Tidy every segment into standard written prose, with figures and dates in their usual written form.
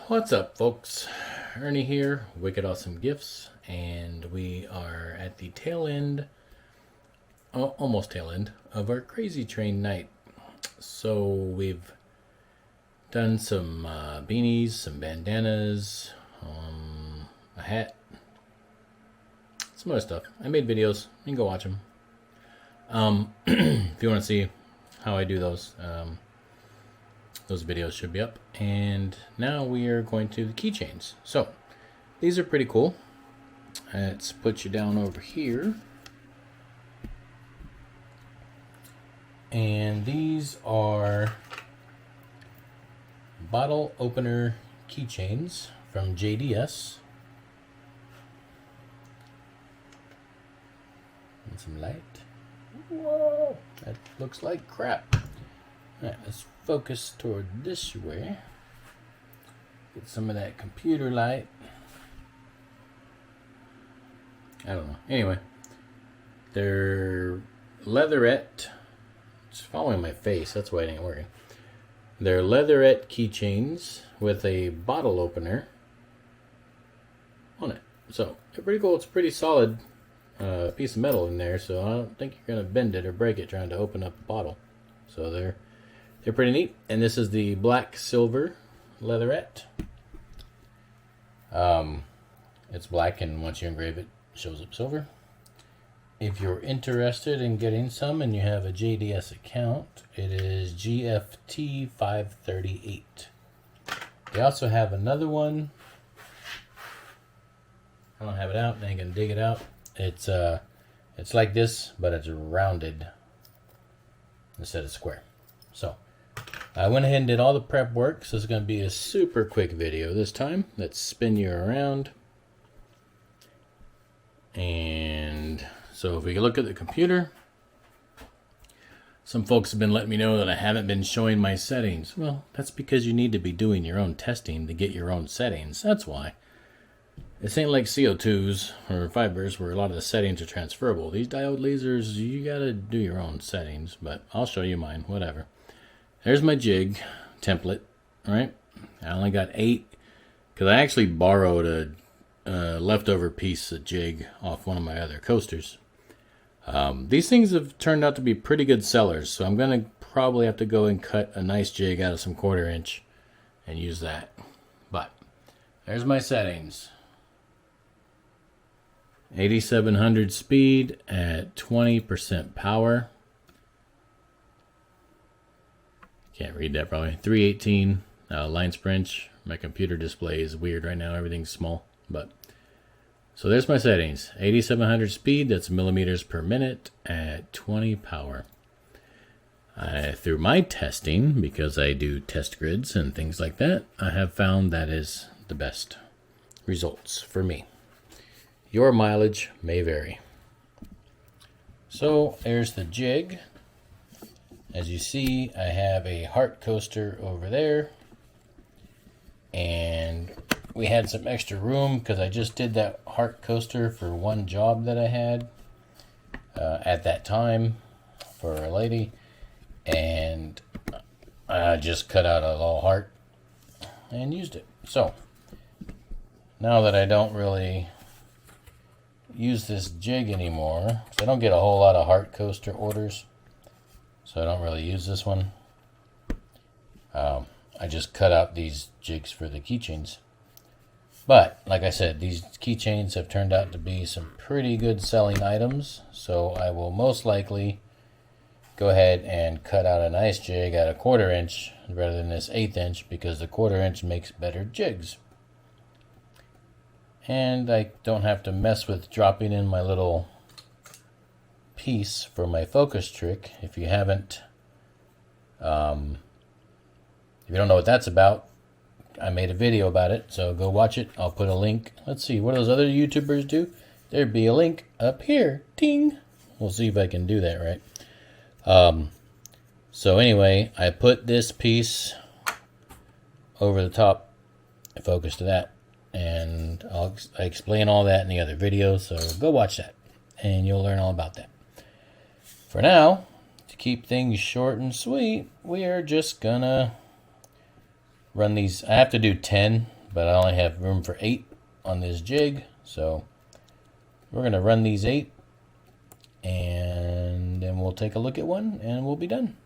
What's up, folks? Ernie here, Wicked Awesome Gifts, and we are at the tail end, almost tail end, of our Crazy Train night. So we've done some beanies, some bandanas, a hat, some other stuff. I made videos. You can go watch them. If you want to see how I do those videos should be up. And now we are going to the keychains. So these are pretty cool. Let's put you down over here. And these are bottle opener keychains from JDS. And some light. Whoa, that looks like crap. Alright, let's focus toward this way. Get some of that computer light. I don't know. Anyway, they're Leatherette. It's following my face, that's why it ain't working. They're Leatherette keychains with a bottle opener on it. So, they're pretty cool. It's a pretty solid piece of metal in there, so I don't think you're going to bend it or break it trying to open up a bottle. So they're pretty neat. And this is the black silver Leatherette. It's black, and once you engrave it, it shows up silver. If you're interested in getting some and you have a JDS account, it is GFT 538. They also have another one. I don't have it out, and I ain't gonna dig it out. It's like this, but it's rounded instead of square. So I went ahead and did all the prep work, so it's going to be a super quick video this time. Let's spin you around. And so if we look at the computer, some folks have been letting me know that I haven't been showing my settings. Well, that's because you need to be doing your own testing to get your own settings. That's why. This ain't like CO2s or fibers where a lot of the settings are transferable. These diode lasers, you gotta do your own settings, but I'll show you mine, whatever. There's my jig template, right? I only got 8 because I actually borrowed a leftover piece of jig off one of my other coasters. These things have turned out to be pretty good sellers, so I'm gonna probably have to go and cut a nice jig out of some 1/4 inch and use that. But there's my settings. 8700 speed at 20% power. Can't read that probably. 318 lines per inch. My computer display is weird right now. Everything's small. But so there's my settings. 8700 speed. That's millimeters per minute at 20 power. Through my testing, because I do test grids and things like that, I have found that is the best results for me. Your mileage may vary. So there's the jig. As you see, I have a heart coaster over there. And we had some extra room because I just did that heart coaster for one job that I had at that time for a lady. And I just cut out a little heart and used it. So now that I don't really use this jig anymore, because I don't get a whole lot of heart coaster orders, so I don't really use this one. I just cut out these jigs for the keychains. But like I said, these keychains have turned out to be some pretty good selling items, so I will most likely go ahead and cut out a nice jig at a 1/4 inch rather than this 1/8 inch, because the 1/4 inch makes better jigs. And I don't have to mess with dropping in my little piece for my focus trick. If you haven't, if you don't know what that's about, I made a video about it, so go watch it. I'll put a link. Let's see, what do those other YouTubers do? There'd be a link up here. Ding! We'll see if I can do that right. So anyway, I put this piece over the top, focus to that. And I explain all that in the other video, so go watch that, and you'll learn all about that. For now, to keep things short and sweet, we are just gonna run these. I have to do 10 but I only have room for 8 on this jig, so we're going to run these 8, and then we'll take a look at one, and we'll be done.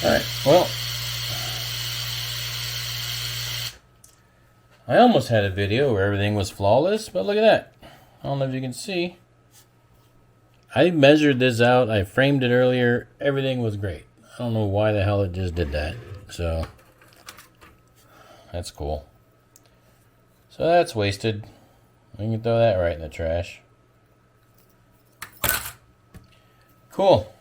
Alright, well, I almost had a video where everything was flawless, but look at that. I don't know if you can see. I measured this out, I framed it earlier, everything was great. I don't know why the hell it just did that, so that's cool. So that's wasted. We can throw that right in the trash. Cool.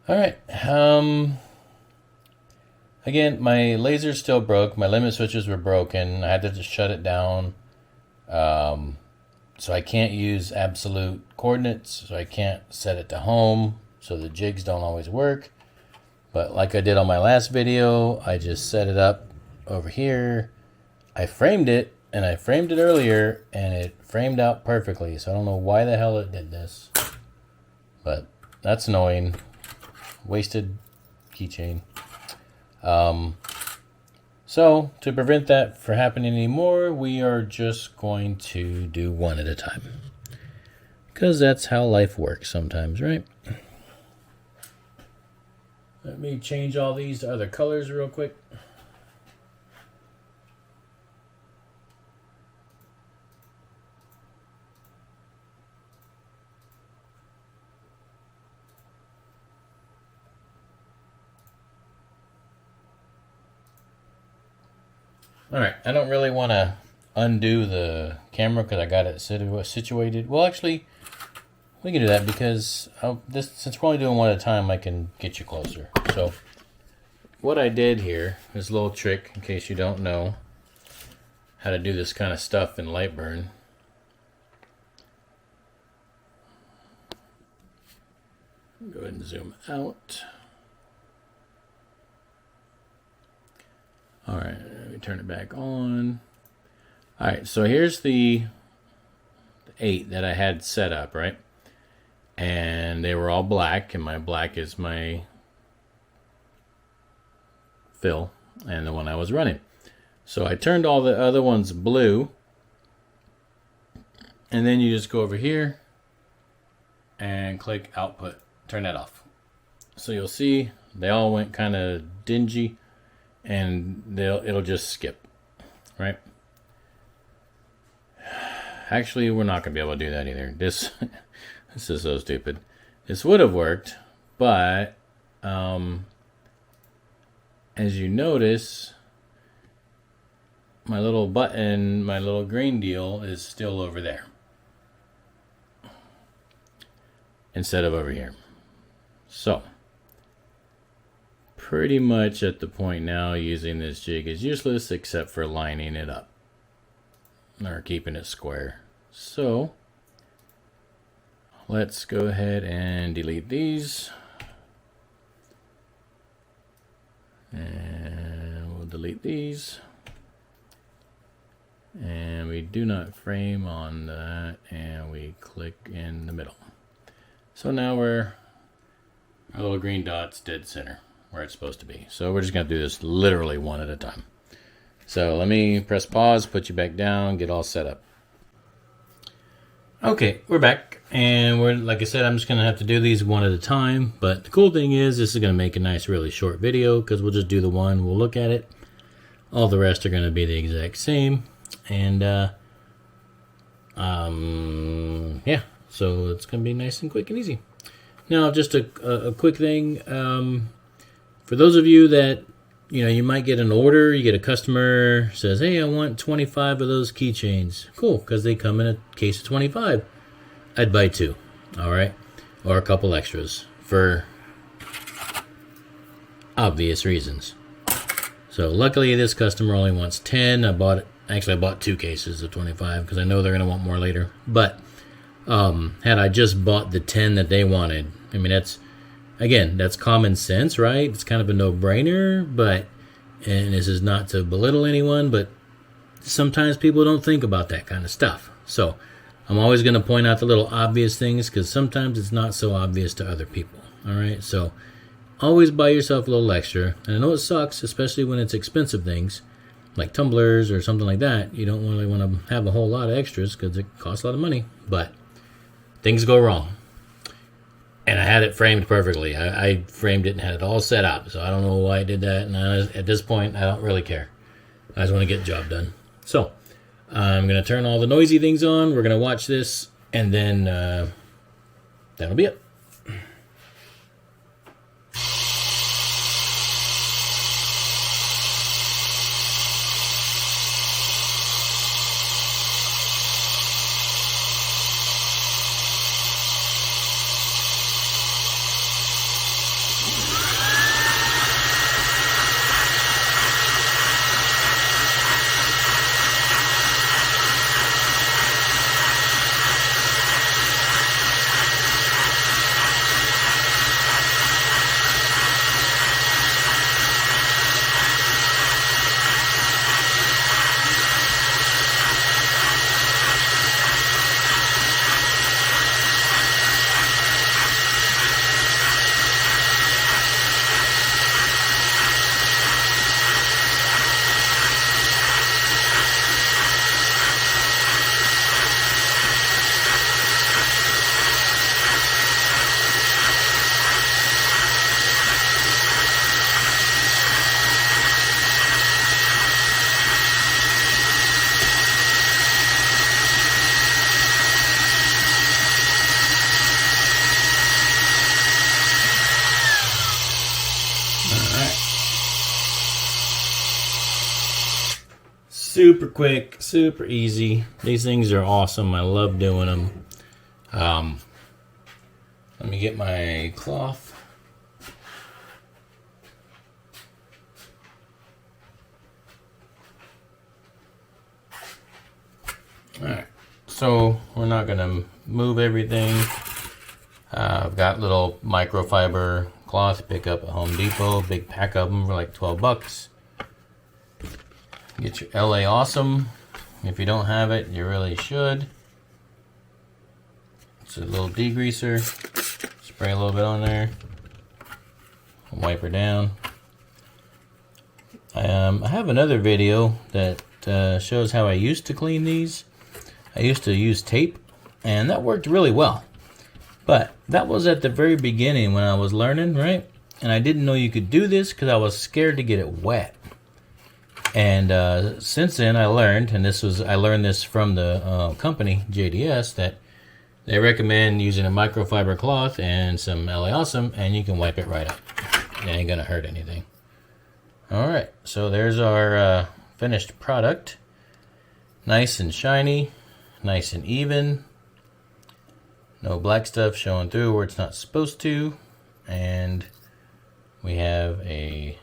Alright, again, my laser still broke. My limit switches were broken. I had to just shut it down. So I can't use absolute coordinates. So I can't set it to home. So the jigs don't always work. But like I did on my last video, I just set it up over here. I framed it, and I framed it earlier, and it framed out perfectly. So I don't know why the hell it did this. But that's annoying. Wasted keychain. So to prevent that from happening anymore, we are just going to do one at a time, because that's how life works sometimes, right? Let me change all these to other colors real quick. Alright, I don't really want to undo the camera because I got it situated. Well, actually, we can do that because since we're only doing one at a time, I can get you closer. So, what I did here is a little trick in case you don't know how to do this kind of stuff in Lightburn. Go ahead and zoom out. Alright, let me turn it back on. Alright, so here's the 8 that I had set up, right? And they were all black, and my black is my fill, and the one I was running. So I turned all the other ones blue, and then you just go over here and click output, turn that off. So you'll see they all went kind of dingy, and it'll just skip, right? Actually, we're not going to be able to do that either. This is so stupid. This would have worked, but as you notice, my little button, my little green deal is still over there instead of over here. So pretty much at the point now, using this jig is useless except for lining it up or keeping it square. So let's go ahead and delete these, and we'll delete these, and we do not frame on that, and we click in the middle. So now our little green dot's dead center where it's supposed to be. So we're just going to do this literally one at a time. So let me press pause, put you back down, get all set up. Okay, we're back, and we're, like I said, I'm just going to have to do these one at a time, but the cool thing is this is going to make a nice, really short video, because we'll just do the one, we'll look at it. All the rest are going to be the exact same, and yeah, so it's going to be nice and quick and easy. Now, just a quick thing, for those of you that you know, you might get an order, you get a customer says, hey, I want 25 of those keychains. Cool, because they come in a case of 25. I'd buy 2, all right? Or a couple extras for obvious reasons. So luckily this customer only wants 10. I bought 2 cases of 25 because I know they're going to want more later. But had I just bought the 10 that they wanted, I mean, that's common sense, right? It's kind of a no-brainer, and this is not to belittle anyone, but sometimes people don't think about that kind of stuff. So I'm always going to point out the little obvious things because sometimes it's not so obvious to other people, all right? So always buy yourself a little extra. And I know it sucks, especially when it's expensive things, like tumblers or something like that. You don't really want to have a whole lot of extras because it costs a lot of money, but things go wrong. And I had it framed perfectly. I framed it and had it all set up. So I don't know why I did that. And at this point, I don't really care. I just want to get the job done. So I'm going to turn all the noisy things on. We're going to watch this. And then that'll be it. Super quick, super easy. These things are awesome. I love doing them. Let me get my cloth. Alright, so we're not going to move everything. I've got little microfiber cloth pick up at Home Depot. Big pack of them for like 12 bucks. Get your LA Awesome. If you don't have it, you really should. It's a little degreaser. Spray a little bit on there. Wipe her down. I have another video that shows how I used to clean these. I used to use tape, and that worked really well. But that was at the very beginning when I was learning, right? And I didn't know you could do this because I was scared to get it wet. And since then I learned, and I learned this from the company, JDS, that they recommend using a microfiber cloth and some LA Awesome, and you can wipe it right up. It ain't gonna hurt anything. Alright, so there's our finished product. Nice and shiny, nice and even. No black stuff showing through where it's not supposed to. And we have a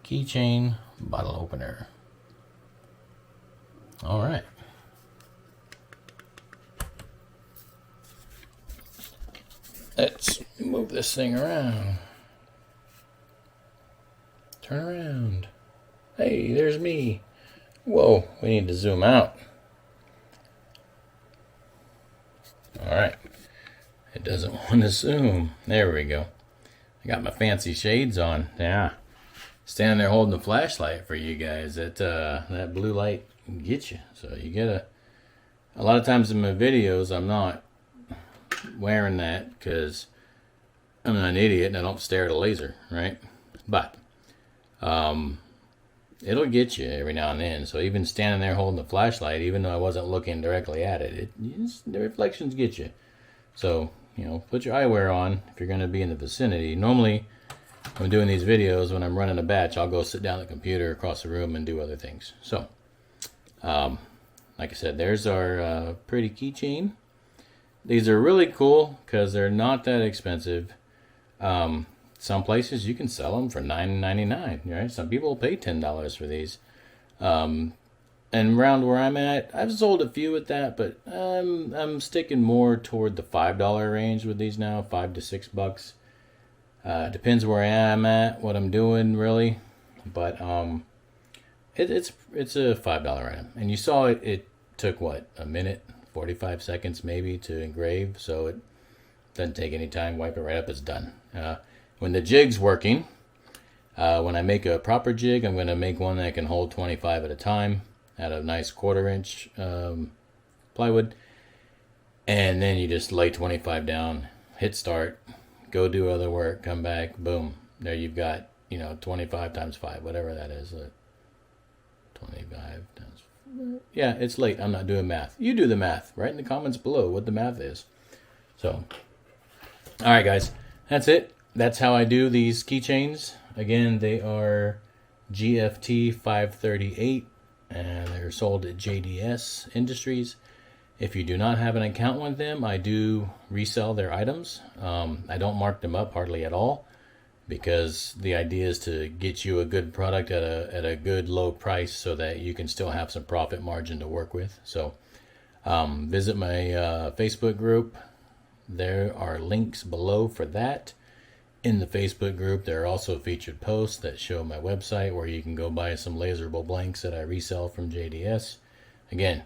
keychain bottle opener. All right. Let's move this thing around. Turn around. Hey, there's me. Whoa, we need to zoom out. All right. It doesn't want to zoom. There we go. I got my fancy shades on. Yeah. Standing there holding the flashlight for you guys. That blue light can get you. So you gotta. A lot of times in my videos, I'm not wearing that because I'm not an idiot and I don't stare at a laser, right? But it'll get you every now and then. So even standing there holding the flashlight, even though I wasn't looking directly at it, the reflections get you. So, you know, put your eyewear on if you're going to be in the vicinity. Normally, I'm doing these videos, when I'm running a batch, I'll go sit down at the computer across the room and do other things. So, like I said, there's our pretty keychain. These are really cool because they're not that expensive. Some places you can sell them for $9.99, right? Some people pay $10 for these. And around where I'm at, I've sold a few at that, but I'm sticking more toward the $5 range with these now, $5 to $6. Depends where I am at, what I'm doing, really. But it's a $5 item. And you saw it took, what, a minute, 45 seconds maybe to engrave. So it doesn't take any time. Wipe it right up, it's done. When the jig's working, when I make a proper jig, I'm going to make one that can hold 25 at a time out of nice 1/4 inch plywood. And then you just lay 25 down, hit start, go do other work, come back, boom. There you've got, 25 times 5, whatever that is. 25 times 5. Yeah, it's late. I'm not doing math. You do the math. Write in the comments below what the math is. So, all right, guys. That's it. That's how I do these keychains. Again, they are GFT 538, and they're sold at JDS Industries. If you do not have an account with them, I do resell their items. I don't mark them up hardly at all, because the idea is to get you a good product at a good low price so that you can still have some profit margin to work with. So visit my Facebook group. There are links below for that. In the Facebook group, there are also featured posts that show my website where you can go buy some laserable blanks that I resell from JDS. Again,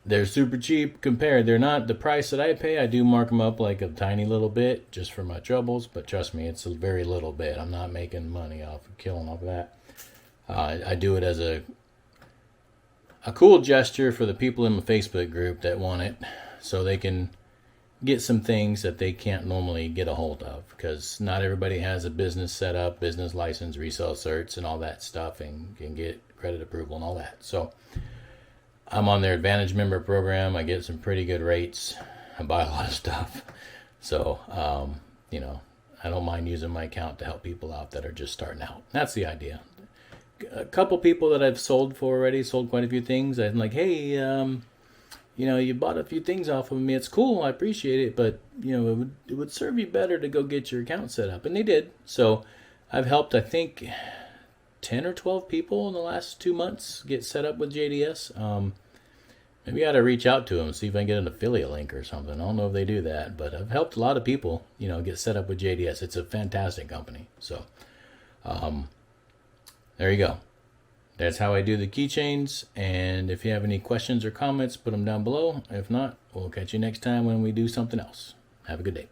they're super cheap compared. They're not the price that I pay. I do mark them up like a tiny little bit just for my troubles, but trust me, it's a very little bit. I'm not making money off of killing off of that. I do it as a cool gesture for the people in my Facebook group that want it, so they can get some things that they can't normally get a hold of, because not everybody has a business set up, business license, resale certs, and all that stuff, and can get credit approval and all that. So I'm on their Advantage member program. I get some pretty good rates. I buy a lot of stuff. So, I don't mind using my account to help people out that are just starting out. That's the idea. A couple people that I've sold for already, sold quite a few things. I'm like, hey, you bought a few things off of me. It's cool. I appreciate it. But, it would serve you better to go get your account set up. And they did. So I've helped, I think, 10 or 12 people in the last 2 months get set up with JDS. Maybe I ought to reach out to them, see if I can get an affiliate link or something. I don't know if they do that, but I've helped a lot of people, get set up with JDS. It's a fantastic company. So, there you go. That's how I do the keychains. And if you have any questions or comments, put them down below. If not, we'll catch you next time when we do something else. Have a good day.